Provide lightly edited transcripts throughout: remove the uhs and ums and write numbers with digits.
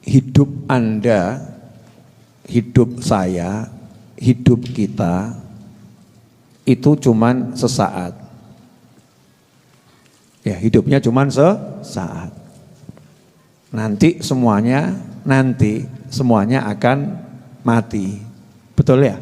hidup Anda, hidup saya, hidup kita itu cuman sesaat. Ya, hidupnya cuman sesaat. Nanti semuanya akan mati. Betul ya?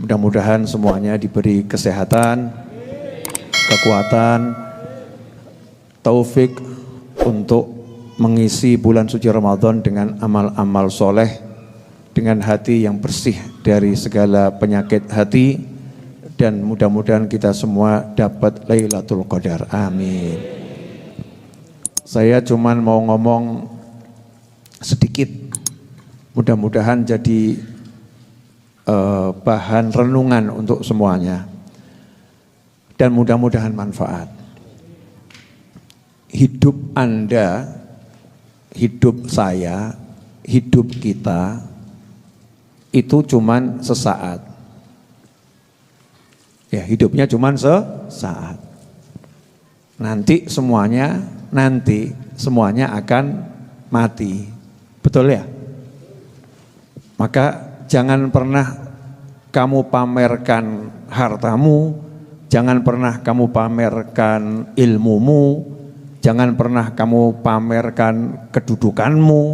Mudah-mudahan semuanya diberi kesehatan, kekuatan, taufik untuk mengisi bulan suci Ramadan dengan amal-amal soleh, dengan hati yang bersih dari segala penyakit hati, dan mudah-mudahan kita semua dapat Lailatul Qadar. Amin. Saya cuman mau ngomong sedikit, mudah-mudahan jadi bahan renungan untuk semuanya dan mudah-mudahan manfaat. Hidup Anda, hidup saya, hidup kita itu cuman sesaat. Ya, hidupnya cuman sesaat. Nanti semuanya akan mati. Betul ya? Maka jangan pernah kamu pamerkan hartamu, jangan pernah kamu pamerkan ilmumu, jangan pernah kamu pamerkan kedudukanmu,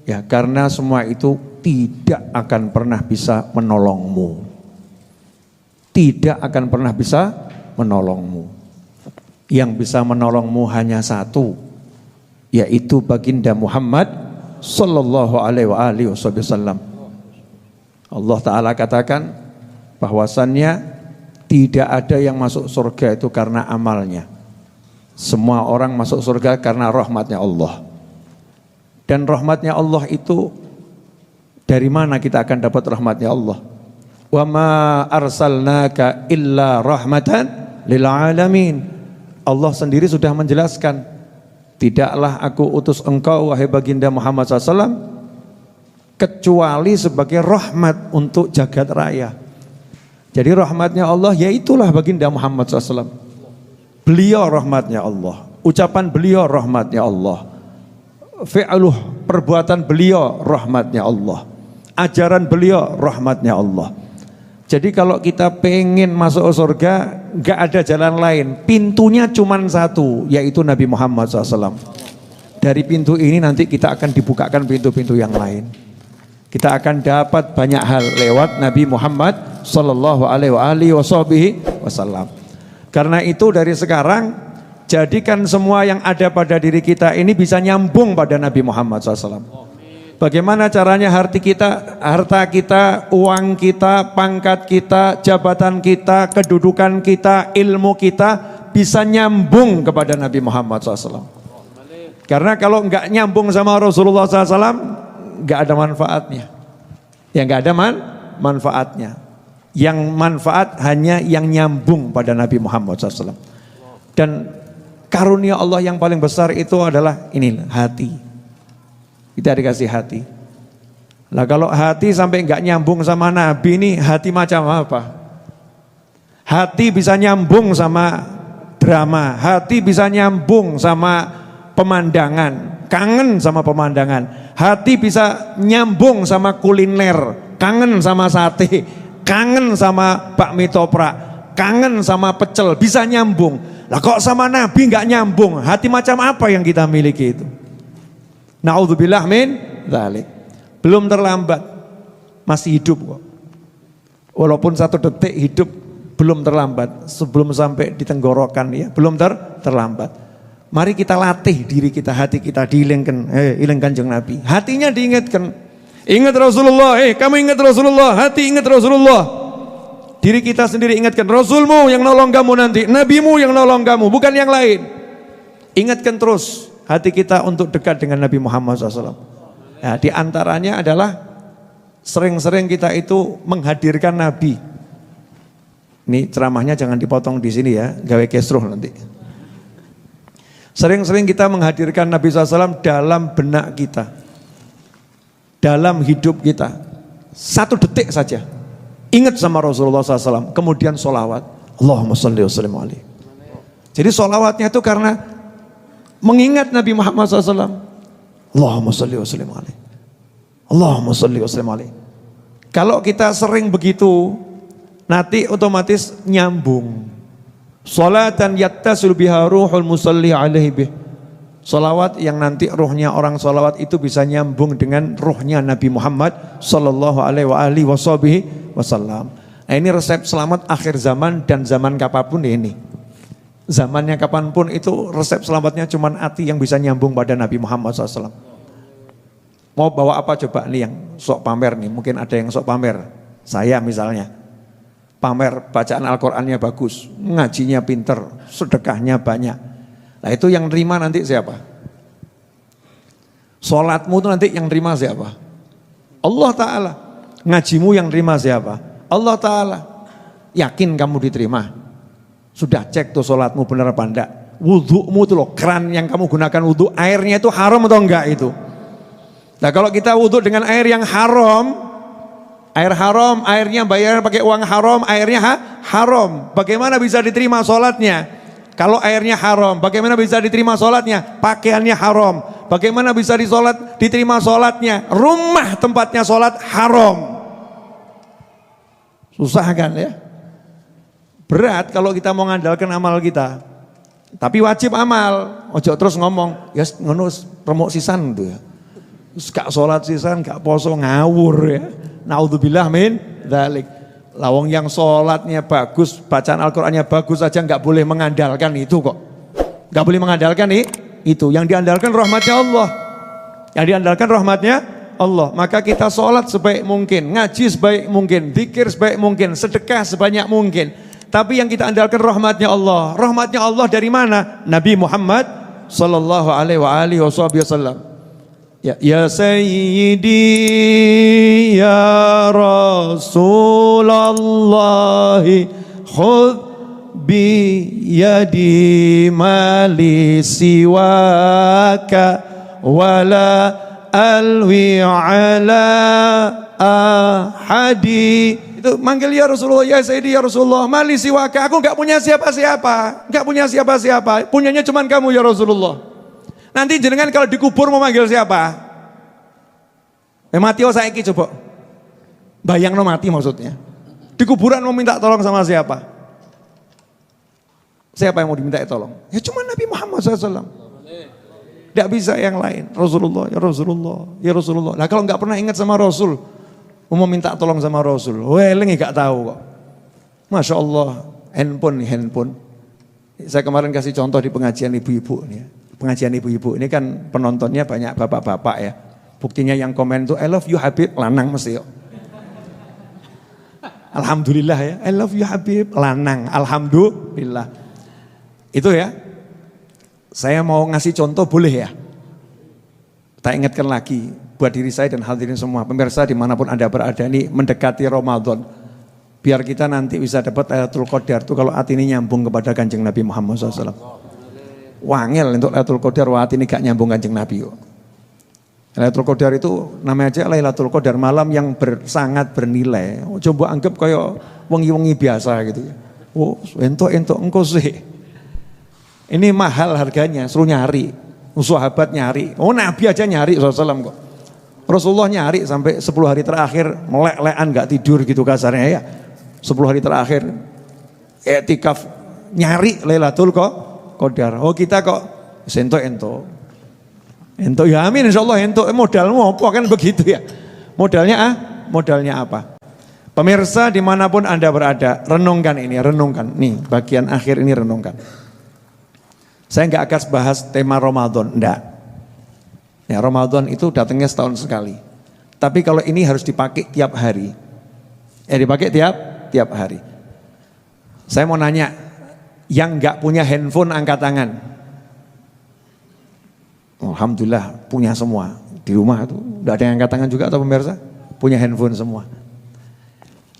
ya, karena semua itu tidak akan pernah bisa menolongmu. Tidak akan pernah bisa menolongmu. Yang bisa menolongmu hanya satu, yaitu baginda Muhammad sallallahu alaihi wasallam. Allah Ta'ala katakan bahwasannya tidak ada yang masuk surga itu karena amalnya. Semua orang masuk surga karena rahmatnya Allah. Dan rahmatnya Allah itu, dari mana kita akan dapat rahmatnya Allah? Wa ma arsalnaka illa rahmatan lil alamin. Allah sendiri sudah menjelaskan, tidaklah aku utus engkau wahai baginda Muhammad SAW kecuali sebagai rahmat untuk jagat raya. Jadi rahmatnya Allah yaitulah baginda Muhammad SAW. Beliau rahmatnya Allah, ucapan beliau rahmatnya Allah, fi'luh perbuatan beliau rahmatnya Allah, ajaran beliau rahmatnya Allah. Jadi kalau kita pengen masuk surga, gak ada jalan lain, pintunya cuma satu, yaitu Nabi Muhammad SAW. Dari pintu ini nanti kita akan dibukakan pintu-pintu yang lain. Kita akan dapat banyak hal lewat Nabi Muhammad sallallahu alaihi wasallam. Karena itu dari sekarang jadikan semua yang ada pada diri kita ini bisa nyambung pada Nabi Muhammad SAW. Bagaimana caranya harta kita, uang kita, pangkat kita, jabatan kita, kedudukan kita, ilmu kita bisa nyambung kepada Nabi Muhammad SAW. Karena kalau enggak nyambung sama Rasulullah SAW, enggak ada manfaatnya. Ya enggak ada manfaatnya. Yang manfaat hanya yang nyambung pada Nabi Muhammad SAW. Dan karunia Allah yang paling besar itu adalah ini, hati. Kita dikasih hati. Lah kalau hati sampai enggak nyambung sama Nabi, ini hati macam apa? Hati bisa nyambung sama drama, hati bisa nyambung sama pemandangan, kangen sama pemandangan. Hati bisa nyambung sama kuliner, kangen sama sate, kangen sama bakmi toprak, kangen sama pecel, bisa nyambung. Lah kok sama Nabi enggak nyambung? Hati macam apa yang kita miliki itu? Na'udzubillah min dzalik. Belum terlambat, masih hidup kok. Walaupun 1 detik hidup belum terlambat. Sebelum sampai di tenggorokan ya, belum terlambat. Mari kita latih diri kita, hati kita diilingkan, iling Kanjeng Nabi. Hatinya diingatkan. Ingat Rasulullah, kamu ingat Rasulullah, hati ingat Rasulullah. Diri kita sendiri ingatkan, Rasulmu yang nolong kamu nanti, Nabimu yang nolong kamu, bukan yang lain. Ingatkan terus hati kita untuk dekat dengan Nabi Muhammad SAW. Nah, di antaranya adalah sering-sering kita itu menghadirkan Nabi. Ini ceramahnya jangan dipotong di sini ya, gawe kesruh nanti. Sering-sering kita menghadirkan Nabi SAW dalam benak kita, dalam hidup kita. 1 detik saja, ingat sama Rasulullah SAW, kemudian sholawat. Allahumma sholli wa sallim alaihi. Jadi sholawatnya itu karena mengingat Nabi Muhammad SAW. Allahumma sholli wa sallim alaihi. Allahumma sholli wa sallim alaihi. Kalau kita sering begitu, nanti otomatis nyambung. Sholatan yattasil biha ruhul musalli alaihi bih. Sholawat yang nanti ruhnya orang sholawat itu bisa nyambung dengan ruhnya Nabi Muhammad sallallahu alaihi wasallam. Nah, ini resep selamat akhir zaman dan zaman kapanpun ini. Zamannya kapanpun itu resep selamatnya cuma hati yang bisa nyambung pada Nabi Muhammad SAW. Mau bawa apa coba nih yang sok pamer nih? Mungkin ada yang sok pamer. Saya misalnya. Pamer bacaan Al-Qur'annya bagus, ngajinya pinter, sedekahnya banyak. Nah itu yang terima nanti siapa? Sholatmu itu nanti yang terima siapa? Allah Ta'ala. Ngajimu yang terima siapa? Allah Ta'ala. Yakin kamu diterima? Sudah cek tuh sholatmu benar apa enggak? Wudhumu itu loh, keran yang kamu gunakan wudhu, airnya itu haram atau enggak itu? Nah kalau kita wudhu dengan air yang haram, air haram, airnya bayar pakai uang haram, airnya haram. Bagaimana bisa diterima sholatnya? Kalau airnya haram, bagaimana bisa diterima sholatnya? Pakaiannya haram. Bagaimana bisa diterima sholatnya? Rumah tempatnya sholat haram. Susah kan ya? Berat kalau kita mau mengandalkan amal kita. Tapi wajib amal. Ojo terus ngomong, ya ngono remuk sisan gitu ya. Terus gak sholat sisan, gak poso ngawur ya. Naudzubillah min dzalik. Lawong yang sholatnya bagus, bacaan Al-Qur'annya bagus saja nggak boleh mengandalkan itu kok. Nggak boleh mengandalkan itu. Yang diandalkan rahmatnya Allah. Yang diandalkan rahmatnya Allah. Maka kita sholat sebaik mungkin, ngaji sebaik mungkin, zikir sebaik mungkin, sedekah sebanyak mungkin. Tapi yang kita andalkan rahmatnya Allah. Rahmatnya Allah dari mana? Nabi Muhammad sallallahu alaihi wasallam. Ya Sayyidi ya Rasulullah khudh bi yadi mali siwaka wala alwi ala ahadi. Itu manggil ya Rasulullah, ya Sayyidi ya Rasulullah, mali siwaka, aku enggak punya siapa-siapa, punyanya cuma kamu ya Rasulullah. Nanti jenengan kalau dikubur mau manggil siapa? Mati saiki coba. Bayang no mati maksudnya. Di kuburan mau minta tolong sama siapa? Siapa yang mau diminta tolong? Ya cuma Nabi Muhammad SAW. Tidak bisa yang lain. Rasulullah, ya Rasulullah, ya Rasulullah. Nah kalau nggak pernah ingat sama Rasul, mau minta tolong sama Rasul, weleng nggak tahu kok. Masya Allah, handphone. Saya kemarin kasih contoh di pengajian ibu-ibu nih. Pengajian ibu-ibu ini kan penontonnya banyak bapak-bapak ya. Buktinya yang komen tuh I love you Habib, lanang mesti yuk. Alhamdulillah ya, I love you Habib, lanang, alhamdulillah. Itu ya. Saya mau ngasih contoh boleh ya? Tak ingatkan lagi buat diri saya dan hadirin semua, pemirsa dimanapun Anda berada ini mendekati Ramadan. Biar kita nanti bisa dapat Lailatul Qadar tuh kalau hati ini nyambung kepada Kanjeng Nabi Muhammad SAW. Wangel untuk Lailatul Qadar, hati ini gak nyambung Kanjeng Nabi kok. Lailatul Qadar itu namanya aja Lailatul Qadar, malam yang sangat bernilai. Coba anggap kayak wengi-wengi biasa gitu. Oh, entok engko sih. Ini mahal harganya, suruh nyari. Sahabat nyari. Oh, Nabi aja nyari SAW kok. Rasulullah nyari sampai 10 hari terakhir melek-lekan gak tidur gitu kasarnya ya. 10 hari terakhir i'tikaf nyari Lailatul Qadar. Oh, kita kok ento ya amin insyaallah ento. Modalmu apa kan begitu ya. Modalnya apa? Pemirsa dimanapun Anda berada, renungkan ini, renungkan. Nih bagian akhir ini renungkan. Saya nggak akan bahas tema Ramadan, enggak. Ya Ramadan itu datangnya setahun sekali. Tapi kalau ini harus dipakai tiap hari. Dipakai tiap hari. Saya mau nanya, yang nggak punya handphone angkat tangan. Alhamdulillah punya semua. Di rumah itu nggak ada yang angkat tangan juga atau pemirsa? Punya handphone semua.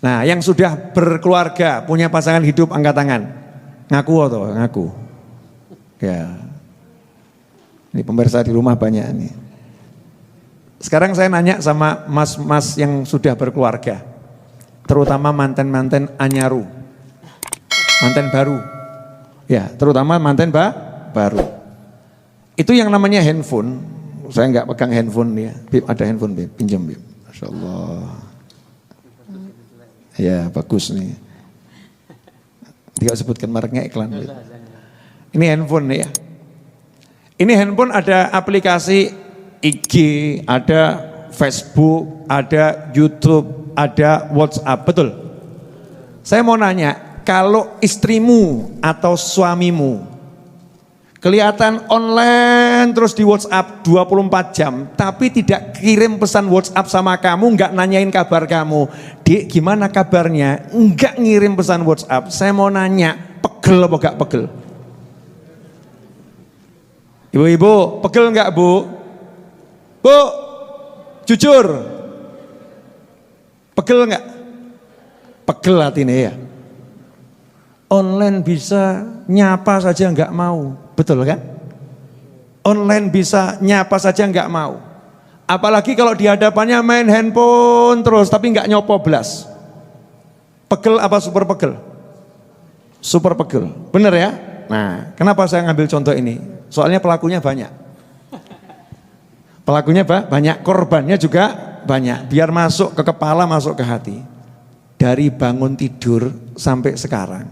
Nah, yang sudah berkeluarga, punya pasangan hidup, angkat tangan. Ngaku atau ngaku? Ya. Ini pemirsa di rumah banyak nih. Sekarang saya nanya sama mas-mas yang sudah berkeluarga, terutama manten-manten anyaru, manten baru. Ya, terutama manten baru. Itu yang namanya handphone. Saya nggak pegang handphone ya. Bib, ada handphone Bib, pinjam Bib. Masya Allah. Ya, bagus nih. Tidak sebutkan mereknya, iklan Bib. Ini handphone ya. Ini handphone ada aplikasi IG, ada Facebook, ada YouTube, ada WhatsApp, betul? Saya mau nanya, kalau istrimu atau suamimu kelihatan online terus di WhatsApp 24 jam, tapi tidak kirim pesan WhatsApp sama kamu, enggak nanyain kabar kamu, Dik gimana kabarnya, enggak ngirim pesan WhatsApp, saya mau nanya, pegel apa enggak pegel? Ibu-ibu, pegel enggak Bu? Bu, jujur, pegel enggak? Pegel hatinya ya. Online bisa nyapa saja enggak mau, betul kan? Online bisa nyapa saja enggak mau. Apalagi kalau di hadapannya main handphone terus, tapi enggak nyopoblas. Pegel apa super pegel? Super pegel, bener ya? Nah, kenapa saya ngambil contoh ini? Soalnya pelakunya banyak. Pelakunya banyak, korbannya juga banyak. Biar masuk ke kepala, masuk ke hati. Dari bangun tidur sampai sekarang.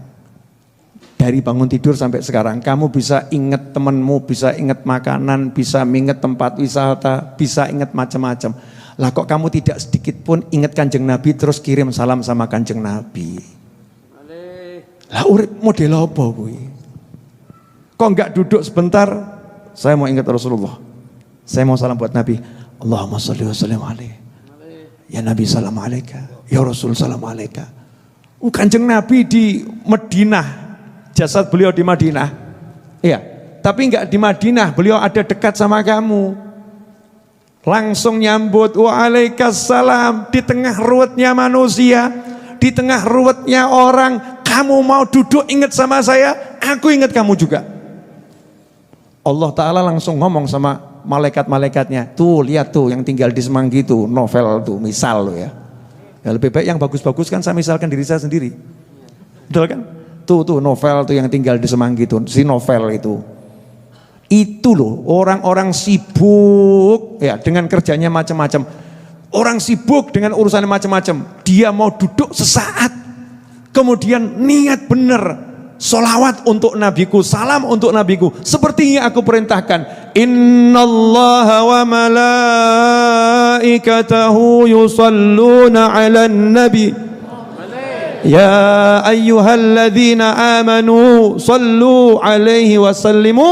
Dari bangun tidur sampai sekarang, kamu bisa ingat temanmu, bisa ingat makanan, bisa ingat tempat wisata, bisa ingat macam-macam. Lah kok kamu tidak sedikit pun ingat Kanjeng Nabi terus kirim salam sama Kanjeng Nabi? Lah urip model apa kuwi? Kok enggak duduk sebentar, saya mau ingat Rasulullah. Saya mau salam buat Nabi. Allahumma sholli wa sallim alaihi. Ya Nabi salam alaika. Ya Rasul salam alaika. Kanjeng Nabi di Madinah, jasad beliau di Madinah. Iya, tapi enggak di Madinah, beliau ada dekat sama kamu. Langsung nyambut waalaikumsalam di tengah ruwetnya manusia, di tengah ruwetnya orang, kamu mau duduk ingat sama saya, aku ingat kamu juga. Allah Ta'ala langsung ngomong sama malaikat-malaikatnya, tuh lihat tuh yang tinggal di Semanggi tuh, novel tuh, misal loh ya. Ya lebih baik yang bagus-bagus kan saya misalkan diri saya sendiri. Betul kan? Tuh novel tuh yang tinggal di Semanggi tuh, si novel itu. Itu loh orang-orang sibuk ya dengan kerjanya macam-macam. Orang sibuk dengan urusannya macam-macam. Dia mau duduk sesaat, kemudian niat benar. Sholawat untuk nabiku, salam untuk nabiku, seperti yang aku perintahkan. Innallaha wa malaikatahu yusalluna 'alan nabi. Ya ayyuhalladzina amanu sallu 'alaihi wa sallimu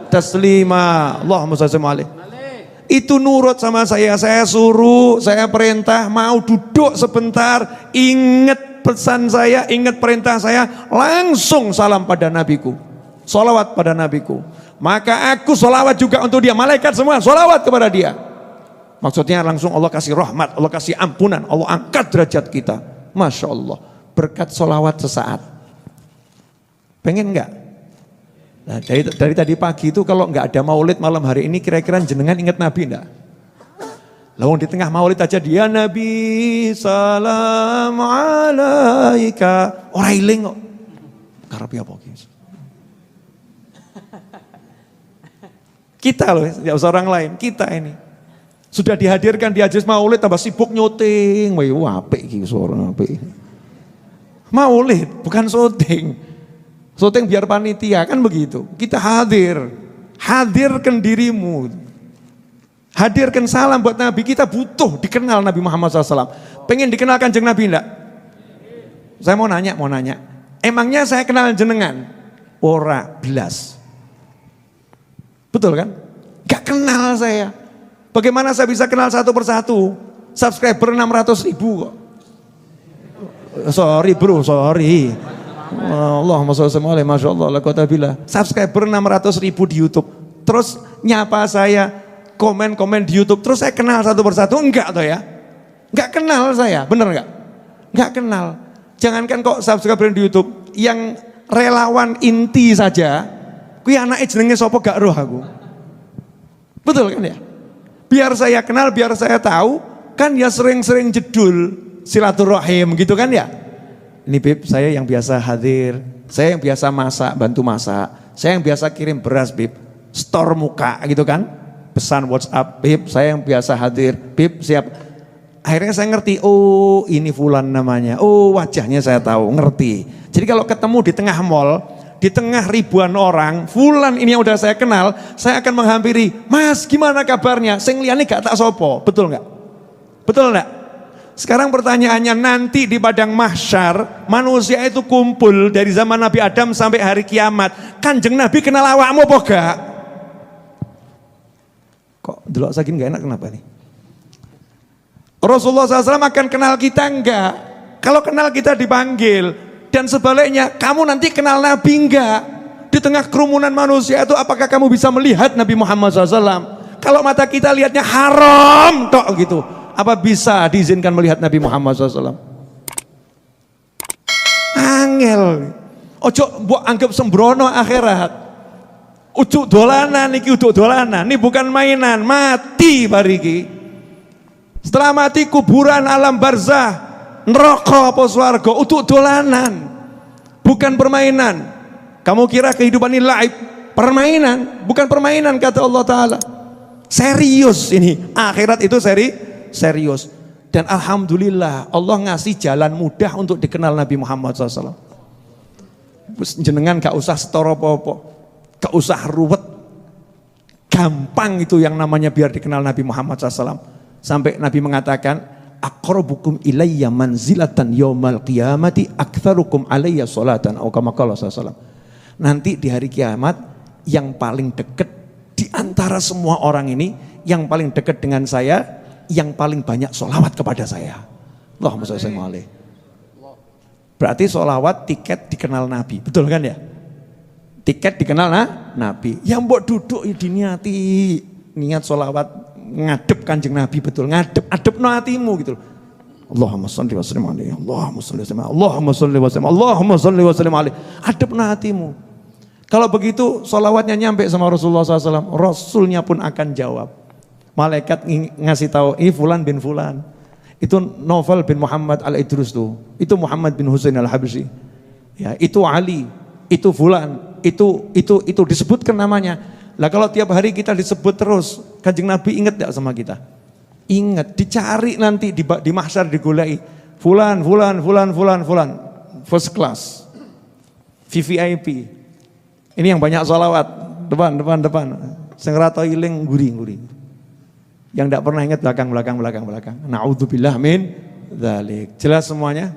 taslima. Allahumma shalli alaihi. Itu nurut sama saya suruh, saya perintah, mau duduk sebentar, ingat pesan saya, ingat perintah saya, langsung salam pada nabiku, sholawat pada nabiku. Maka aku sholawat juga untuk dia, malaikat semua sholawat kepada dia. Maksudnya langsung Allah kasih rahmat, Allah kasih ampunan, Allah angkat derajat kita. Masya Allah, berkat sholawat sesaat. Pengen enggak? Nah, dari tadi pagi itu kalau enggak ada maulid malam hari ini, kira-kira jenengan ingat Nabi enggak? Lalu di tengah maulid aja dia Nabi salam alaika. Ora iling kok. Karepe apa ki? Kita loh, tidak usah orang lain, kita ini. Sudah dihadirkan di majelis maulid tambah sibuk nyuting. Wah, apik iki suara apik. Maulid bukan syuting. Syuting biar panitia kan begitu. Kita hadirkan dirimu. Hadirkan salam buat Nabi, kita butuh dikenal Nabi Muhammad SAW. Pengen dikenal Kanjeng Nabi enggak? Saya mau nanya. Emangnya saya kenal jenengan? Ora belas. Betul kan? Gak kenal saya. Bagaimana saya bisa kenal satu persatu? Subscriber 600.000 kok. Sorry bro, sorry. Allahumma sholli alaihi, masya Allah, la quwwata billah. Subscriber 600.000 di YouTube. Terus nyapa saya, komen-komen di YouTube, terus saya kenal satu persatu, enggak toh ya? Enggak kenal saya, bener enggak? nggak kenal. Jangankan kok subscriber di YouTube, yang relawan inti saja, kuwi anake jenenge sapa gak roh aku. Betul kan ya? Biar saya kenal, biar saya tahu, kan ya sering-sering jedul silaturahim gitu kan ya. Ini Bib, saya yang biasa hadir, saya yang biasa masak, bantu masak, saya yang biasa kirim beras Bib, store muka gitu kan. Pesan WhatsApp, Bib, saya yang biasa hadir, Bib siap. Akhirnya saya ngerti, oh ini Fulan namanya, oh wajahnya saya tahu, ngerti. Jadi kalau ketemu di tengah mall, di tengah ribuan orang, Fulan ini yang udah saya kenal, saya akan menghampiri, Mas gimana kabarnya? Sing liyane gak tak sopo, betul nggak? Betul nggak? Sekarang pertanyaannya, nanti di padang mahsyar, manusia itu kumpul dari zaman Nabi Adam sampai hari kiamat. Kanjeng Nabi kenal awakmu apa gak? Kok delok saking gak enak kenapa nih? Rasulullah SAW akan kenal kita enggak? Kalau kenal kita dipanggil. Dan sebaliknya, kamu nanti kenal Nabi enggak? Di tengah kerumunan manusia itu apakah kamu bisa melihat Nabi Muhammad SAW? Kalau mata kita lihatnya haram tok gitu, apa bisa diizinkan melihat Nabi Muhammad SAW? Angel. Ojo mbok anggap sembrono akhirat. Ujuk dolanan iki, ujuk dolanan. Ini bukan mainan, mati bariki. Setelah mati kuburan, alam barzah, neraka apa swarga, utuk dolanan, bukan permainan. Kamu kira kehidupan ini laib? Permainan, bukan permainan kata Allah Ta'ala. Serius ini, akhirat itu serius. Dan alhamdulillah Allah ngasih jalan mudah untuk dikenal Nabi Muhammad SAW. Jenengan gak usah setor apa-apa, gak usah ruwet, gampang itu yang namanya biar dikenal Nabi Muhammad SAW. Sampai Nabi mengatakan, aqrabukum ilayya manzilatan yaumal qiyamati aktsarukum alayya sholatan, atau kama qala sallallahu. Nanti di hari kiamat yang paling dekat di antara semua orang ini, yang paling dekat dengan saya, yang paling banyak sholawat kepada saya. Allahumma shalli alaihi. Berarti sholawat tiket dikenal Nabi, betul kan ya? Tiket dikenal Nabi. Yang mbok duduk diniati niat sholawat ngadep Kanjeng Nabi, betul, adep no hatimu gitu. Allahumma sholli wa sallim alaihi, Allahumma sholli wa sallim, Allahumma sholli wa sallim, Allahumma sholli wa sallim alaihi. Adep no hatimu. Kalau begitu sholawatnya nyampe sama Rasulullah SAW, Rasulnya pun akan jawab. Malaikat ngasih tahu, ini Fulan bin Fulan, itu Novel bin Muhammad al-Idrus tuh, itu Muhammad bin Husain al-Habsyi, ya, itu Ali, itu Fulan, itu disebutkan namanya. Lah kalau tiap hari kita disebut terus, Kanjeng Nabi ingat gak sama kita? Ingat, dicari nanti di mahsyar digoleki. Fulan, first class, VVIP. Ini yang banyak sholawat, depan. Sing ra iling guri. Yang gak pernah ingat belakang. Na'udzubillah min dzalik. Jelas semuanya?